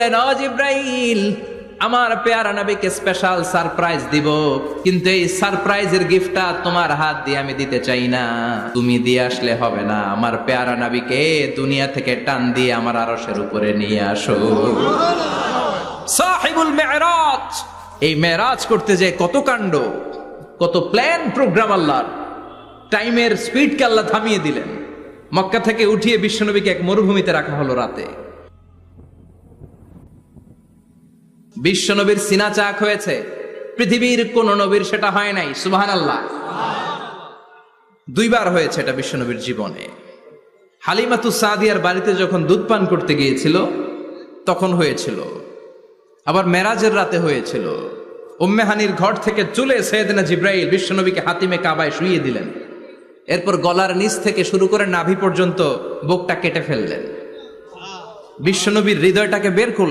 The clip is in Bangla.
জিব্রাইল, আমার পেয়ারা নবীকে স্পেশাল সারপ্রাইজ দিব, কিন্তু এই সারপ্রাইজের গিফটটা তোমার হাত দিয়ে আমি দিতে চাই না, তুমি দিয়ে আসলে হবে না। আমার পেয়ারা নবীকে দুনিয়া থেকে টান দিয়ে আমার আরশের উপরে নিয়ে আসো। সাহিবুল মেরাজ, এই মেরাজ করতে যে কত কাণ্ড, কত প্ল্যান প্রোগ্রাম আল্লাহর। টাইমের স্পিডকে আল্লাহ থামিয়ে দিলেন। মক্কা থেকে উঠিয়ে বিশ্বনবীকে এক মরুভূমিতে রাখা হলো রাতে। বিশ্বনবীর সিনা চাক হয়েছে, পৃথিবীর কোন নবীর সেটা হয় নাই। সুবহানাল্লাহ। দুইবার হয়েছে এটা বিশ্বনবীর জীবনে। হালিমাতুস সাদিয়ার বাড়িতে যখন দুধ পান করতে গিয়েছিল তখন হয়েছিল, আবার মেরাজের রাতে হয়েছিল। উম্মে হানির ঘর থেকে চলে সাইয়েদনা জিব্রাইল বিশ্বনবীকে হাতিমে কাবায় শুইয়ে দিলেন। এরপর গলার নিচ থেকে শুরু করে নাভি পর্যন্ত বুকটা কেটে ফেললেন, বিশ্বনবীর হৃদয়টাকে বের করলেন।